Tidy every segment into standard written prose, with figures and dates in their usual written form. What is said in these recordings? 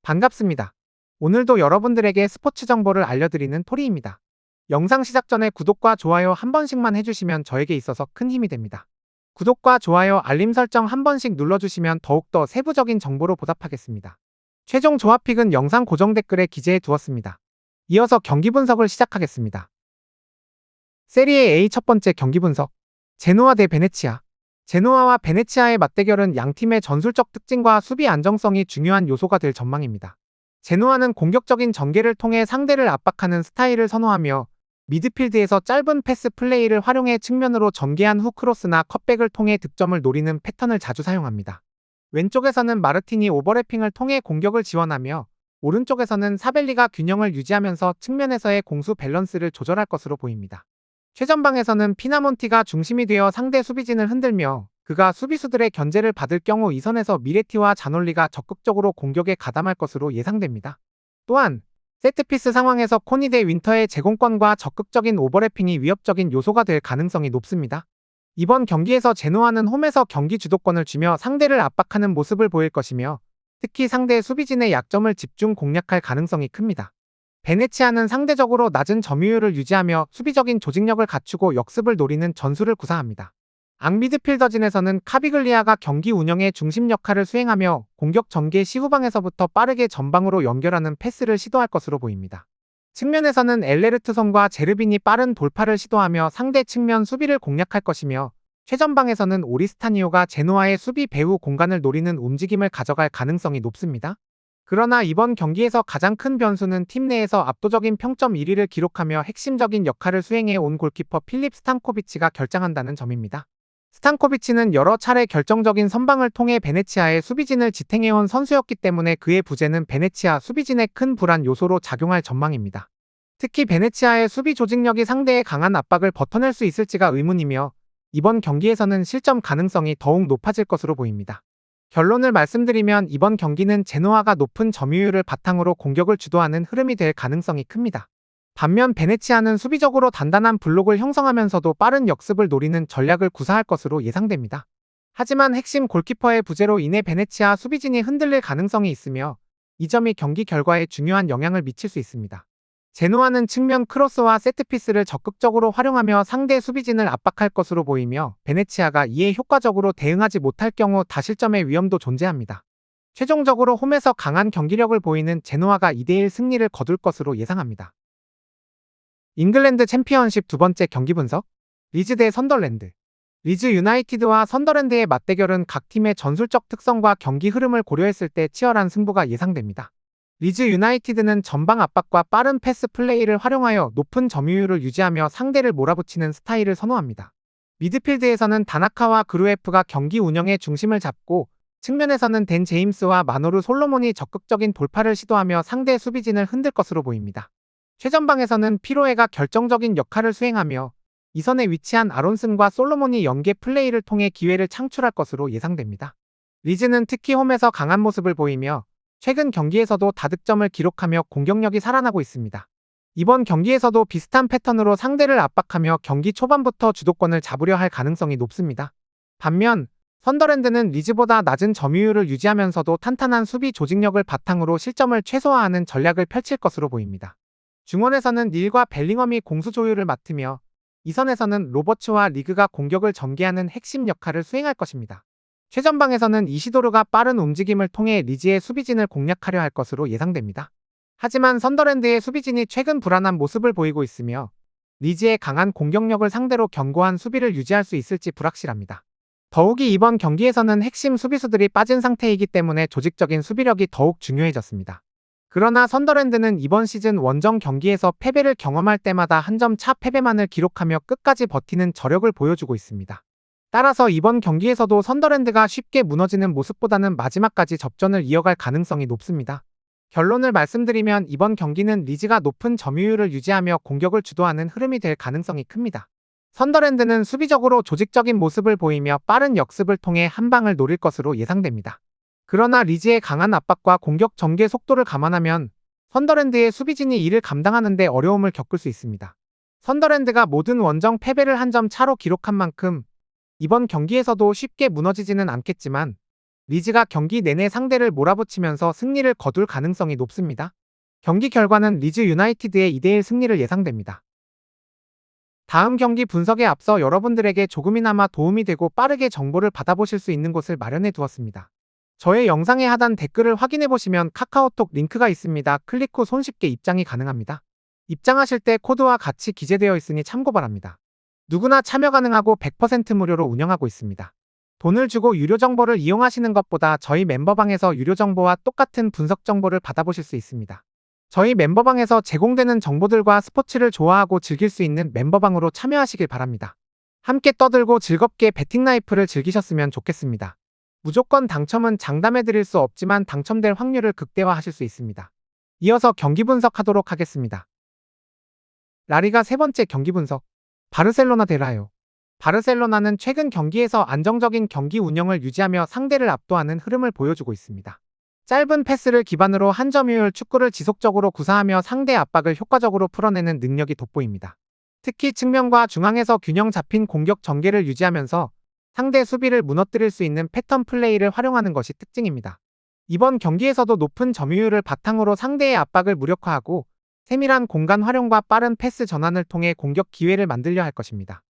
반갑습니다. 오늘도 여러분들에게 스포츠 정보를 알려드리는 토리입니다. 영상 시작 전에 구독과 좋아요 한 번씩만 해주시면 저에게 있어서 큰 힘이 됩니다. 구독과 좋아요, 알림 설정 한 번씩 눌러주시면 더욱더 세부적인 정보로 보답하겠습니다. 최종 조합픽은 영상 고정 댓글에 기재해 두었습니다. 이어서 경기 분석을 시작하겠습니다. 세리에 A 첫 번째 경기 분석. 제노아 대 베네치아. 제노아와 베네치아의 맞대결은 양팀의 전술적 특징과 수비 안정성이 중요한 요소가 될 전망입니다. 제노아는 공격적인 전개를 통해 상대를 압박하는 스타일을 선호하며 미드필드에서 짧은 패스 플레이를 활용해 측면으로 전개한 후 크로스나 컷백을 통해 득점을 노리는 패턴을 자주 사용합니다. 왼쪽에서는 마르티니 오버래핑을 통해 공격을 지원하며 오른쪽에서는 사벨리가 균형을 유지하면서 측면에서의 공수 밸런스를 조절할 것으로 보입니다. 최전방에서는 피나몬티가 중심이 되어 상대 수비진을 흔들며 그가 수비수들의 견제를 받을 경우 이선에서 미레티와 자놀리가 적극적으로 공격에 가담할 것으로 예상됩니다. 또한 세트피스 상황에서 코니 대 윈터의 제공권과 적극적인 오버래핑이 위협적인 요소가 될 가능성이 높습니다. 이번 경기에서 제노아는 홈에서 경기 주도권을 쥐며 상대를 압박하는 모습을 보일 것이며 특히 상대 수비진의 약점을 집중 공략할 가능성이 큽니다. 베네치아는 상대적으로 낮은 점유율을 유지하며 수비적인 조직력을 갖추고 역습을 노리는 전술을 구사합니다. 앙미드필더진에서는 카비글리아가 경기 운영의 중심 역할을 수행하며 공격 전개 시 후방에서부터 빠르게 전방으로 연결하는 패스를 시도할 것으로 보입니다. 측면에서는 엘레르트손과 제르빈이 빠른 돌파를 시도하며 상대 측면 수비를 공략할 것이며 최전방에서는 오리스타니오가 제노아의 수비 배후 공간을 노리는 움직임을 가져갈 가능성이 높습니다. 그러나 이번 경기에서 가장 큰 변수는 팀 내에서 압도적인 평점 1위를 기록하며 핵심적인 역할을 수행해 온 골키퍼 필립 스탄코비치가 결정한다는 점입니다. 스탄코비치는 여러 차례 결정적인 선방을 통해 베네치아의 수비진을 지탱해온 선수였기 때문에 그의 부재는 베네치아 수비진의 큰 불안 요소로 작용할 전망입니다. 특히 베네치아의 수비 조직력이 상대의 강한 압박을 버텨낼 수 있을지가 의문이며 이번 경기에서는 실점 가능성이 더욱 높아질 것으로 보입니다. 결론을 말씀드리면 이번 경기는 제노아가 높은 점유율을 바탕으로 공격을 주도하는 흐름이 될 가능성이 큽니다. 반면 베네치아는 수비적으로 단단한 블록을 형성하면서도 빠른 역습을 노리는 전략을 구사할 것으로 예상됩니다. 하지만 핵심 골키퍼의 부재로 인해 베네치아 수비진이 흔들릴 가능성이 있으며 이 점이 경기 결과에 중요한 영향을 미칠 수 있습니다. 제노아는 측면 크로스와 세트피스를 적극적으로 활용하며 상대 수비진을 압박할 것으로 보이며 베네치아가 이에 효과적으로 대응하지 못할 경우 다실점의 위험도 존재합니다. 최종적으로 홈에서 강한 경기력을 보이는 제노아가 2대1 승리를 거둘 것으로 예상합니다. 잉글랜드 챔피언십 두 번째 경기 분석. 리즈 대 선더랜드. 리즈 유나이티드와 선더랜드의 맞대결은 각 팀의 전술적 특성과 경기 흐름을 고려했을 때 치열한 승부가 예상됩니다. 리즈 유나이티드는 전방 압박과 빠른 패스 플레이를 활용하여 높은 점유율을 유지하며 상대를 몰아붙이는 스타일을 선호합니다. 미드필드에서는 다나카와 그루에프가 경기 운영의 중심을 잡고 측면에서는 댄 제임스와 마노루 솔로몬이 적극적인 돌파를 시도하며 상대 수비진을 흔들 것으로 보입니다. 최전방에서는 피로에가 결정적인 역할을 수행하며 이선에 위치한 아론슨과 솔로몬이 연계 플레이를 통해 기회를 창출할 것으로 예상됩니다. 리즈는 특히 홈에서 강한 모습을 보이며 최근 경기에서도 다득점을 기록하며 공격력이 살아나고 있습니다. 이번 경기에서도 비슷한 패턴으로 상대를 압박하며 경기 초반부터 주도권을 잡으려 할 가능성이 높습니다. 반면 선더랜드는 리즈보다 낮은 점유율을 유지하면서도 탄탄한 수비 조직력을 바탕으로 실점을 최소화하는 전략을 펼칠 것으로 보입니다. 중원에서는 닐과 벨링엄이 공수 조율을 맡으며 이선에서는 로버츠와 리그가 공격을 전개하는 핵심 역할을 수행할 것입니다. 최전방에서는 이시도르가 빠른 움직임을 통해 리즈의 수비진을 공략하려 할 것으로 예상됩니다. 하지만 선더랜드의 수비진이 최근 불안한 모습을 보이고 있으며 리즈의 강한 공격력을 상대로 견고한 수비를 유지할 수 있을지 불확실합니다. 더욱이 이번 경기에서는 핵심 수비수들이 빠진 상태이기 때문에 조직적인 수비력이 더욱 중요해졌습니다. 그러나 선더랜드는 이번 시즌 원정 경기에서 패배를 경험할 때마다 한 점 차 패배만을 기록하며 끝까지 버티는 저력을 보여주고 있습니다. 따라서 이번 경기에서도 선더랜드가 쉽게 무너지는 모습보다는 마지막까지 접전을 이어갈 가능성이 높습니다. 결론을 말씀드리면 이번 경기는 리즈가 높은 점유율을 유지하며 공격을 주도하는 흐름이 될 가능성이 큽니다. 선더랜드는 수비적으로 조직적인 모습을 보이며 빠른 역습을 통해 한 방을 노릴 것으로 예상됩니다. 그러나 리즈의 강한 압박과 공격 전개 속도를 감안하면 선더랜드의 수비진이 이를 감당하는 데 어려움을 겪을 수 있습니다. 선더랜드가 모든 원정 패배를 한 점 차로 기록한 만큼 이번 경기에서도 쉽게 무너지지는 않겠지만 리즈가 경기 내내 상대를 몰아붙이면서 승리를 거둘 가능성이 높습니다. 경기 결과는 리즈 유나이티드의 2대1 승리를 예상됩니다. 다음 경기 분석에 앞서 여러분들에게 조금이나마 도움이 되고 빠르게 정보를 받아보실 수 있는 곳을 마련해 두었습니다. 저의 영상의 하단 댓글을 확인해 보시면 카카오톡 링크가 있습니다. 클릭 후 손쉽게 입장이 가능합니다. 입장하실 때 코드와 같이 기재되어 있으니 참고 바랍니다. 누구나 참여 가능하고 100% 무료로 운영하고 있습니다. 돈을 주고 유료 정보를 이용하시는 것보다 저희 멤버방에서 유료 정보와 똑같은 분석 정보를 받아보실 수 있습니다. 저희 멤버방에서 제공되는 정보들과 스포츠를 좋아하고 즐길 수 있는 멤버방으로 참여하시길 바랍니다. 함께 떠들고 즐겁게 배팅 라이프를 즐기셨으면 좋겠습니다. 무조건 당첨은 장담해드릴 수 없지만 당첨될 확률을 극대화하실 수 있습니다. 이어서 경기 분석하도록 하겠습니다. 라리가 세 번째 경기 분석. 바르셀로나 대 라요. 바르셀로나는 최근 경기에서 안정적인 경기 운영을 유지하며 상대를 압도하는 흐름을 보여주고 있습니다. 짧은 패스를 기반으로 한 점유율 축구를 지속적으로 구사하며 상대 압박을 효과적으로 풀어내는 능력이 돋보입니다. 특히 측면과 중앙에서 균형 잡힌 공격 전개를 유지하면서 상대 수비를 무너뜨릴 수 있는 패턴 플레이를 활용하는 것이 특징입니다. 이번 경기에서도 높은 점유율을 바탕으로 상대의 압박을 무력화하고 세밀한 공간 활용과 빠른 패스 전환을 통해 공격 기회를 만들려 할 것입니다.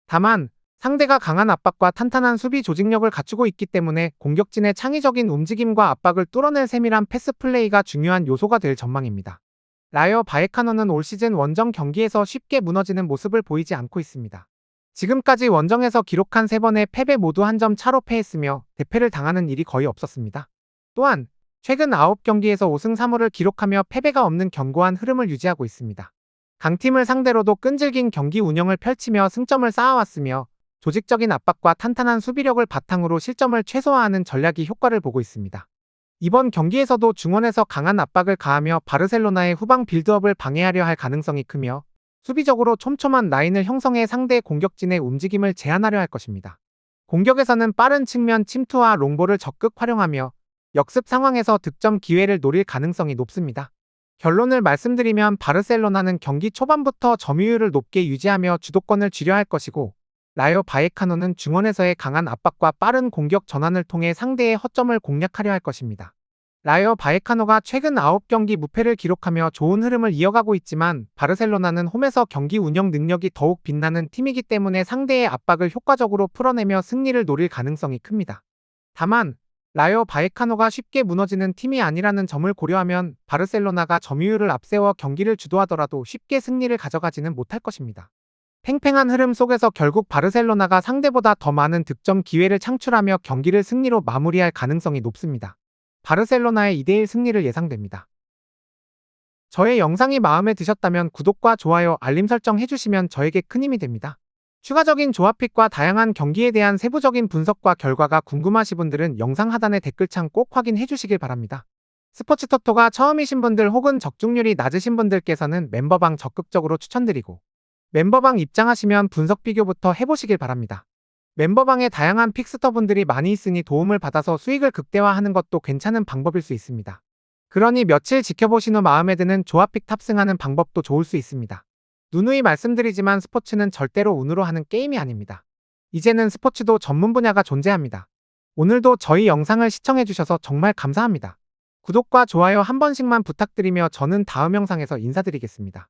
다만 상대가 강한 압박과 탄탄한 수비 조직력을 갖추고 있기 때문에 공격진의 창의적인 움직임과 압박을 뚫어낼 세밀한 패스 플레이가 중요한 요소가 될 전망입니다. 라요 바에카노는 올 시즌 원정 경기에서 쉽게 무너지는 모습을 보이지 않고 있습니다. 지금까지 원정에서 기록한 3번의 패배 모두 한 점 차로 패했으며 대패를 당하는 일이 거의 없었습니다. 또한 최근 9경기에서 5승 3무를 기록하며 패배가 없는 견고한 흐름을 유지하고 있습니다. 강팀을 상대로도 끈질긴 경기 운영을 펼치며 승점을 쌓아왔으며 조직적인 압박과 탄탄한 수비력을 바탕으로 실점을 최소화하는 전략이 효과를 보고 있습니다. 이번 경기에서도 중원에서 강한 압박을 가하며 바르셀로나의 후방 빌드업을 방해하려 할 가능성이 크며 수비적으로 촘촘한 라인을 형성해 상대의 공격진의 움직임을 제한하려 할 것입니다. 공격에서는 빠른 측면 침투와 롱볼을 적극 활용하며 역습 상황에서 득점 기회를 노릴 가능성이 높습니다. 결론을 말씀드리면 바르셀로나는 경기 초반부터 점유율을 높게 유지하며 주도권을 쥐려 할 것이고 라요 바에카노는 중원에서의 강한 압박과 빠른 공격 전환을 통해 상대의 허점을 공략하려 할 것입니다. 라요 바에카노가 최근 9경기 무패를 기록하며 좋은 흐름을 이어가고 있지만 바르셀로나는 홈에서 경기 운영 능력이 더욱 빛나는 팀이기 때문에 상대의 압박을 효과적으로 풀어내며 승리를 노릴 가능성이 큽니다. 다만 라요 바에카노가 쉽게 무너지는 팀이 아니라는 점을 고려하면 바르셀로나가 점유율을 앞세워 경기를 주도하더라도 쉽게 승리를 가져가지는 못할 것입니다. 팽팽한 흐름 속에서 결국 바르셀로나가 상대보다 더 많은 득점 기회를 창출하며 경기를 승리로 마무리할 가능성이 높습니다. 바르셀로나의 2대1 승리를 예상됩니다. 저의 영상이 마음에 드셨다면 구독과 좋아요, 알림 설정 해주시면 저에게 큰 힘이 됩니다. 추가적인 조합픽과 다양한 경기에 대한 세부적인 분석과 결과가 궁금하신 분들은 영상 하단의 댓글창 꼭 확인해 주시길 바랍니다. 스포츠 토토가 처음이신 분들 혹은 적중률이 낮으신 분들께서는 멤버방 적극적으로 추천드리고 멤버방 입장하시면 분석 비교부터 해보시길 바랍니다. 멤버방에 다양한 픽스터분들이 많이 있으니 도움을 받아서 수익을 극대화하는 것도 괜찮은 방법일 수 있습니다. 그러니 며칠 지켜보신 후 마음에 드는 조합픽 탑승하는 방법도 좋을 수 있습니다. 누누이 말씀드리지만 스포츠는 절대로 운으로 하는 게임이 아닙니다. 이제는 스포츠도 전문 분야가 존재합니다. 오늘도 저희 영상을 시청해주셔서 정말 감사합니다. 구독과 좋아요 한 번씩만 부탁드리며 저는 다음 영상에서 인사드리겠습니다.